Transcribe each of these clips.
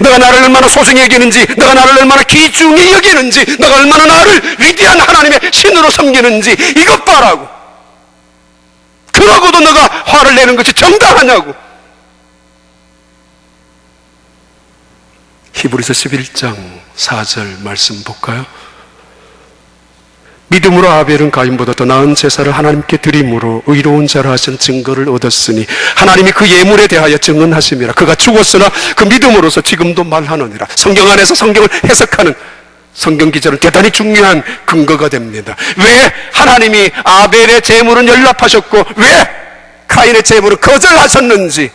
너가 나를 얼마나 소중히 여기는지, 너가 나를 얼마나 귀중히 여기는지, 너가 얼마나 나를 위대한 하나님의 신으로 섬기는지 이것 봐라고. 그러고도 너가 화를 내는 것이 정당하냐고. 히브리서 11장 4절 말씀 볼까요? 믿음으로 아벨은 가인보다 더 나은 제사를 하나님께 드림으로 의로운 자라 하신 증거를 얻었으니 하나님이 그 예물에 대하여 증언하심이라. 그가 죽었으나 그 믿음으로서 지금도 말하느니라. 성경 안에서 성경을 해석하는 성경 기자는 대단히 중요한 근거가 됩니다. 왜 하나님이 아벨의 제물은 연락하셨고 왜 가인의 제물을 거절하셨는지,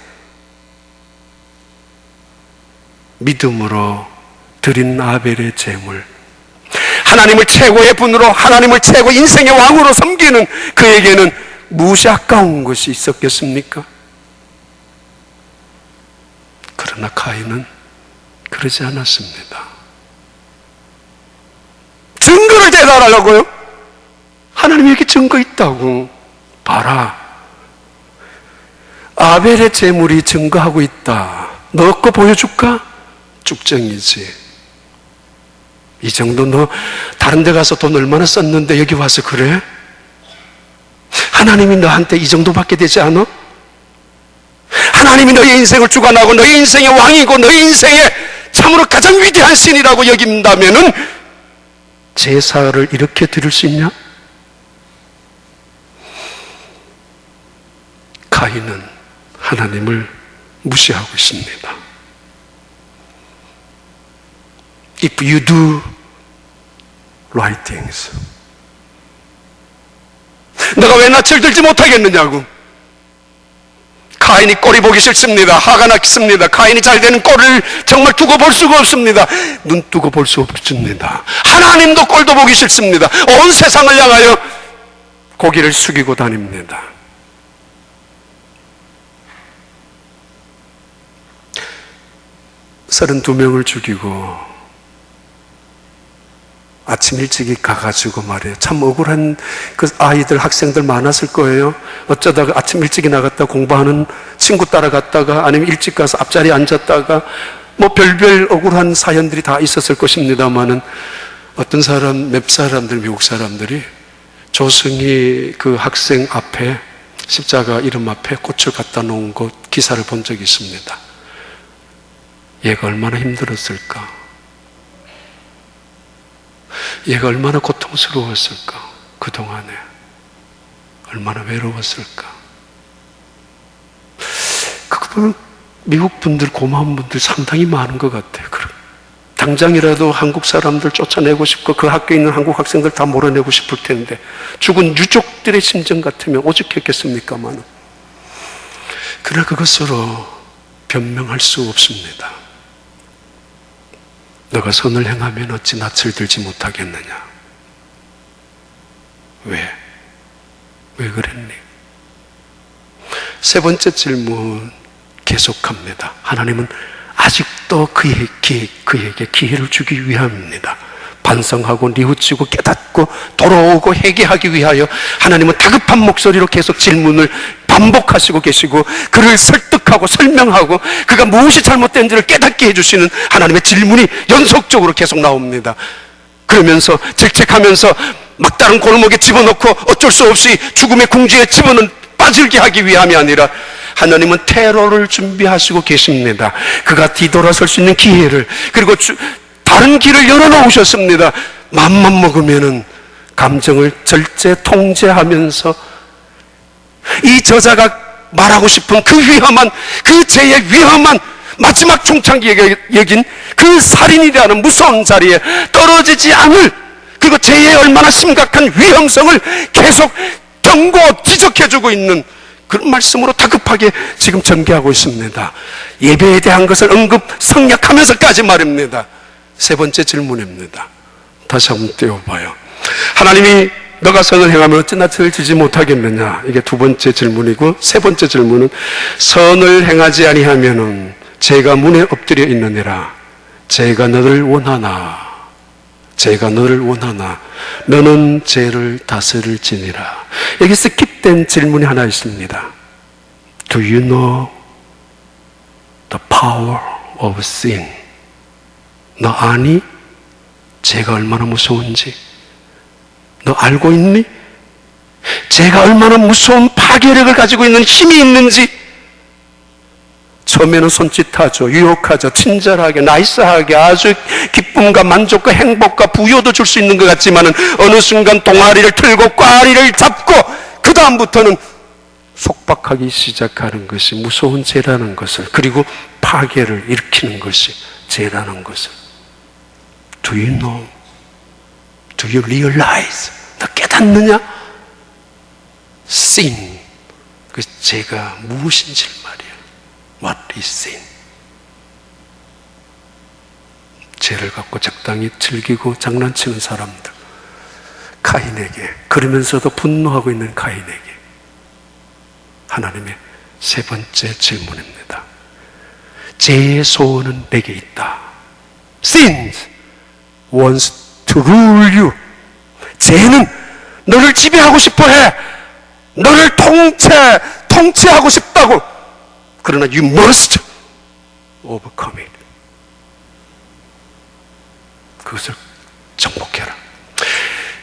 믿음으로 드린 아벨의 제물, 하나님을 최고의 분으로, 하나님을 최고 인생의 왕으로 섬기는 그에게는 무엇이 아까운 것이 있었겠습니까? 그러나 가인은 그러지 않았습니다. 증거를 대달하려고요? 하나님이 이렇게 증거 있다고. 봐라, 아벨의 제물이 증거하고 있다. 너 거 보여줄까? 쭉정이지. 이 정도 너 다른 데 가서 돈 얼마나 썼는데 여기 와서 그래? 하나님이 너한테 이 정도밖에 되지 않아? 하나님이 너의 인생을 주관하고 너의 인생의 왕이고 너의 인생의 참으로 가장 위대한 신이라고 여긴다면은 제사를 이렇게 드릴 수 있냐? 가인은 하나님을 무시하고 있습니다. If you do right things, 너가 왜 낯을 들지 못하겠느냐고. 가인이 꼴이 보기 싫습니다. 화가 났습니다. 가인이 잘 되는 꼴을 정말 두고 볼 수가 없습니다. 눈 뜨고 볼 수 없습니다. 하나님도 꼴도 보기 싫습니다. 온 세상을 향하여 고개를 숙이고 다닙니다. 32명을 죽이고 아침 일찍이 가가지고 말이에요. 참 억울한 그 아이들, 학생들 많았을 거예요. 어쩌다가 아침 일찍이 나갔다 공부하는 친구 따라갔다가 아니면 일찍 가서 앞자리에 앉았다가 뭐 별별 억울한 사연들이 다 있었을 것입니다만은 어떤 사람, 몇 사람들, 미국 사람들이 조승희 그 학생 앞에 십자가 이름 앞에 꽃을 갖다 놓은 것 기사를 본 적이 있습니다. 얘가 얼마나 힘들었을까? 얘가 얼마나 고통스러웠을까? 그동안에 얼마나 외로웠을까? 그거 보면 미국 분들, 고마운 분들 상당히 많은 것 같아요. 당장이라도 한국 사람들 쫓아내고 싶고 그 학교에 있는 한국 학생들 다 몰아내고 싶을 텐데 죽은 유족들의 심정 같으면 오죽했겠습니까만, 그러나 그것으로 변명할 수 없습니다. 너가 선을 행하면 어찌 낯을 들지 못하겠느냐? 왜 그랬니? 세 번째 질문 계속합니다. 하나님은 아직도 그에게 기회를 주기 위함입니다. 반성하고 뉘우치고 깨닫고 돌아오고 회개하기 위하여 하나님은 다급한 목소리로 계속 질문을 반복하시고 계시고 그를 설득하고 설명하고 그가 무엇이 잘못된지를 깨닫게 해주시는 하나님의 질문이 연속적으로 계속 나옵니다. 그러면서 질책하면서 막다른 골목에 집어넣고 어쩔 수 없이 죽음의 궁지에 빠지게 하기 위함이 아니라 하나님은 테러를 준비하시고 계십니다. 그가 뒤돌아설 수 있는 기회를, 그리고 다른 길을 열어놓으셨습니다. 맘만 먹으면은 감정을 절제 통제하면서 이 저자가 말하고 싶은 그 위험한, 그 죄의 위험한 마지막 중창기에 여긴 그 살인이라는 무서운 자리에 떨어지지 않을, 그리고 죄의 얼마나 심각한 위험성을 계속 경고, 지적해주고 있는 그런 말씀으로 다급하게 지금 전개하고 있습니다. 예배에 대한 것을 언급, 성약하면서까지 말입니다. 세 번째 질문입니다. 다시 한번 띄워봐요. 하나님이 너가 선을 행하면 어찌 낯을 들지 못하겠느냐? 이게 두 번째 질문이고, 세 번째 질문은 선을 행하지 아니하면은 죄가 문에 엎드려 있느니라. 죄가 너를 원하나 너는 죄를 다스릴지니라. 여기 스킵된 질문이 하나 있습니다. Do you know the power of sin? 너 아니? 죄가 얼마나 무서운지 너 알고 있니? 죄가 얼마나 무서운 파괴력을 가지고 있는 힘이 있는지. 처음에는 손짓하죠, 유혹하죠, 친절하게, 나이스하게 아주 기쁨과 만족과 행복과 부여도 줄 수 있는 것 같지만 어느 순간 동아리를 틀고 꽈리를 잡고 그 다음부터는 속박하기 시작하는 것이 무서운 죄라는 것을, 그리고 파괴를 일으키는 것이 죄라는 것을. Do you know? Do you realize? 너 깨닫느냐? Sin, 그 죄가 무엇인지 말이야. What is sin? 죄를 갖고 적당히 즐기고 장난치는 사람들, 카인에게, 그러면서도 분노하고 있는 카인에게 하나님의 세 번째 질문입니다. 죄의 소원은 내게 있다. Sin wants to rule you. 죄는 너를 지배하고 싶어해. 너를 통치하고 싶다고. 그러나 you must overcome it. 그것을 정복해라.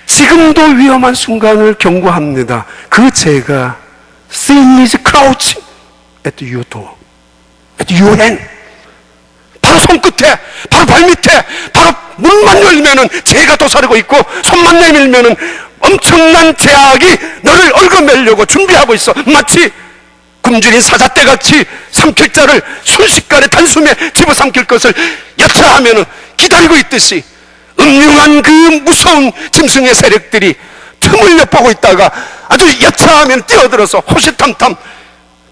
지금도 위험한 순간을 경고합니다. 그 죄가 Sin is crouching at your door, at your hand. 바로 손끝에, 바로 발밑에, 바로 문만 열면은 죄가 도사리고 있고, 손만 내밀면은 엄청난 죄악이 너를 얽어매려고 준비하고 있어. 마치 굶주린 사자떼같이 삼킬 자를 순식간에 단숨에 집어삼킬 것을 여차하면은 기다리고 있듯이 음흉한 그 무서운 짐승의 세력들이 틈을 엿보고 있다가 아주 여차하면 뛰어들어서 호시탐탐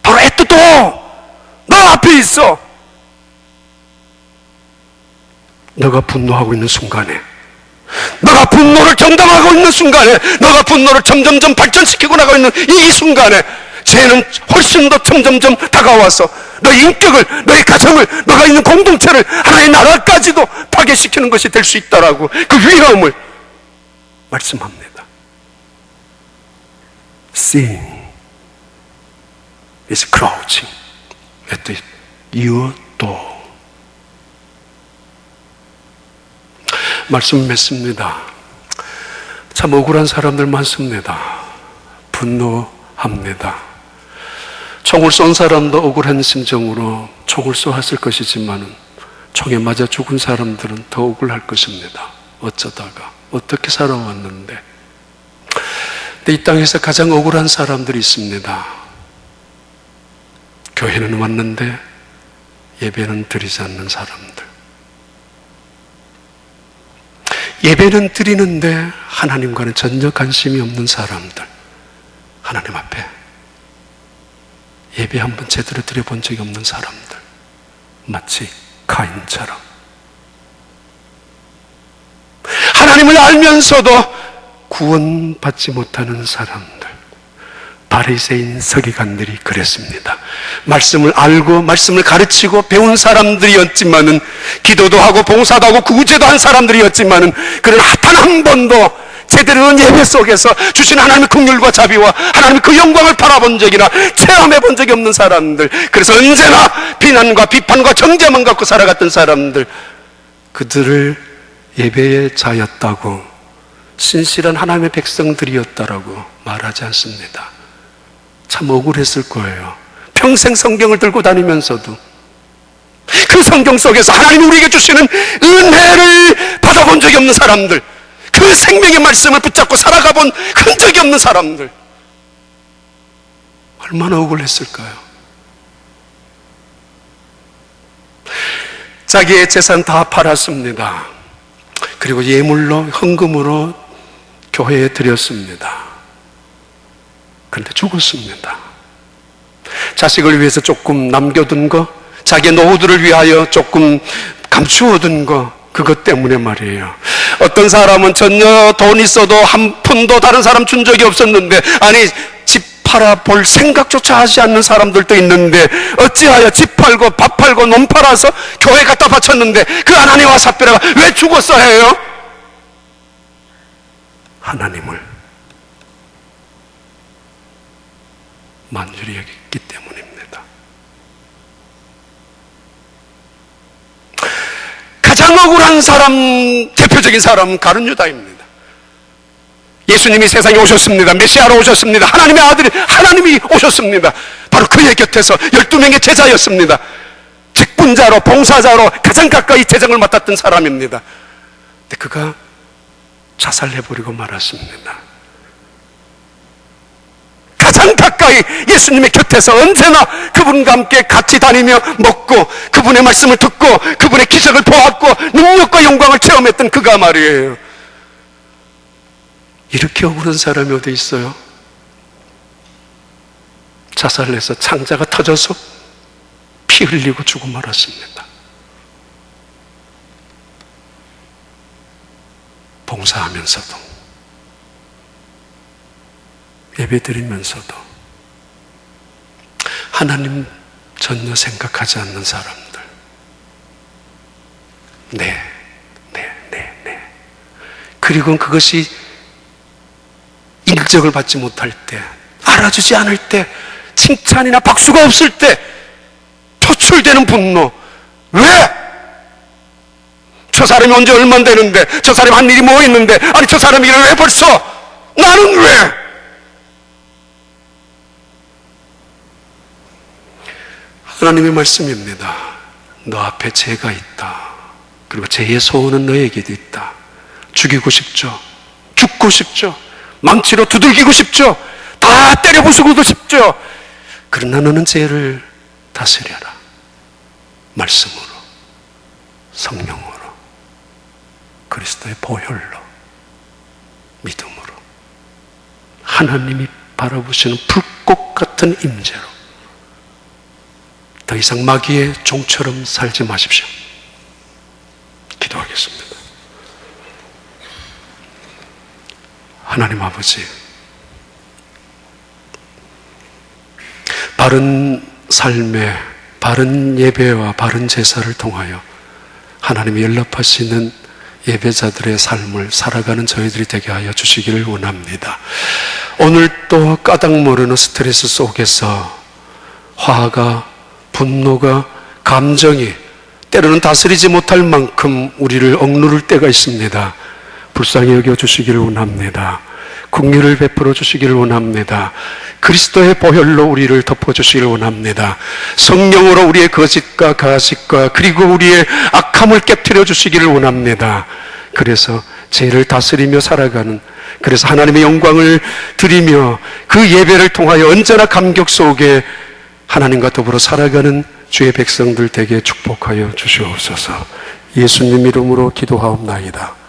바로 애뜨도 너 앞에 있어. 너가 분노하고 있는 순간에, 너가 분노를 경담하고 있는 순간에, 너가 분노를 점점점 발전시키고 나가고 있는 이 순간에 죄는 훨씬 더 점점점 다가와서 너의 인격을, 너의 가정을, 너가 있는 공동체를, 하나의 나라까지도 파괴시키는 것이 될 수 있다라고 그 위험을 말씀합니다. Sin is crouching at your door. 말씀 맺습니다. 참 억울한 사람들 많습니다. 분노합니다. 총을 쏜 사람도 억울한 심정으로 총을 쏘았을 것이지만 총에 맞아 죽은 사람들은 더 억울할 것입니다. 어쩌다가 어떻게 살아왔는데. 이 땅에서 가장 억울한 사람들이 있습니다. 교회는 왔는데 예배는 드리지 않는 사람들, 예배는 드리는데 하나님과는 전혀 관심이 없는 사람들, 하나님 앞에 예배 한번 제대로 드려본 적이 없는 사람들, 마치 카인처럼 하나님을 알면서도 구원받지 못하는 사람들, 바리새인 서기관들이 그랬습니다. 말씀을 알고 말씀을 가르치고 배운 사람들이었지만은, 기도도 하고 봉사도 하고 구제도 한 사람들이었지만은, 그러나 단 한 번도 제대로 된 예배 속에서 주신 하나님의 긍휼과 자비와 하나님의 그 영광을 바라본 적이나 체험해 본 적이 없는 사람들, 그래서 언제나 비난과 비판과 정죄만 갖고 살아갔던 사람들, 그들을 예배의 자였다고, 신실한 하나님의 백성들이었다라고 말하지 않습니다. 참 억울했을 거예요. 평생 성경을 들고 다니면서도 그 성경 속에서 하나님이 우리에게 주시는 은혜를 받아본 적이 없는 사람들, 그 생명의 말씀을 붙잡고 살아가 본 흔적이 없는 사람들, 얼마나 억울했을까요? 자기의 재산 다 팔았습니다. 그리고 예물로, 헌금으로 교회에 드렸습니다. 그런데 죽었습니다. 자식을 위해서 조금 남겨둔 거, 자기의 노후들을 위하여 조금 감추어둔 거, 그것 때문에 말이에요. 어떤 사람은 전혀 돈 있어도 한 푼도 다른 사람 준 적이 없었는데, 아니 집 팔아볼 생각조차 하지 않는 사람들도 있는데, 어찌하여 집 팔고 밥 팔고 몸 팔아서 교회 갖다 바쳤는데 그 아나니와 삽비라가 왜 죽었어 해요? 하나님을 만주리 여겼기 때문입니다. 가장 가장 억울한 사람, 대표적인 사람은 가룟 유다입니다. 예수님이 세상에 오셨습니다. 메시아로 오셨습니다. 하나님의 아들이, 하나님이 오셨습니다. 바로 그의 곁에서 12명의 제자였습니다. 직분자로, 봉사자로 가장 가까이 재정을 맡았던 사람입니다. 근데 그가 자살해버리고 말았습니다. 가장 가까이 예수님의 곁에서 언제나 그분과 함께 같이 다니며 먹고 그분의 말씀을 듣고 그분의 기적을 보았고 능력과 영광을 체험했던 그가 말이에요. 이렇게 억울한 사람이 어디 있어요? 자살해서 창자가 터져서 피 흘리고 죽어 말았습니다. 봉사하면서도 예배드리면서도 하나님 전혀 생각하지 않는 사람들. 네. 그리고 그것이 인정을 받지 못할 때, 알아주지 않을 때, 칭찬이나 박수가 없을 때 표출되는 분노. 왜? 저 사람이 언제 얼마 되는데, 저 사람이 한 일이 뭐 있는데, 아니 저 사람이 왜 벌써, 나는 왜? 하나님의 말씀입니다. 너 앞에 죄가 있다. 그리고 죄의 소원은 너에게도 있다. 죽이고 싶죠. 죽고 싶죠. 망치로 두들기고 싶죠. 다 때려 부수고도 싶죠. 그러나 너는 죄를 다스려라. 말씀으로, 성령으로, 그리스도의 보혈로, 믿음으로, 하나님이 바라보시는 불꽃 같은 임재로 더 이상 마귀의 종처럼 살지 마십시오. 기도하겠습니다. 하나님 아버지, 바른 삶의 바른 예배와 바른 제사를 통하여 하나님이 연락하시는 예배자들의 삶을 살아가는 저희들이 되게 하여 주시기를 원합니다. 오늘 또 까닭 모르는 스트레스 속에서 화가, 분노가, 감정이 때로는 다스리지 못할 만큼 우리를 억누를 때가 있습니다. 불쌍히 여겨주시기를 원합니다. 긍휼을 베풀어 주시기를 원합니다. 그리스도의 보혈로 우리를 덮어주시기를 원합니다. 성령으로 우리의 거짓과 가식과 그리고 우리의 악함을 깨트려 주시기를 원합니다. 그래서 죄를 다스리며 살아가는, 그래서 하나님의 영광을 드리며 그 예배를 통하여 언제나 감격 속에 하나님과 더불어 살아가는 주의 백성들 되게 축복하여 주시옵소서. 예수님 이름으로 기도하옵나이다.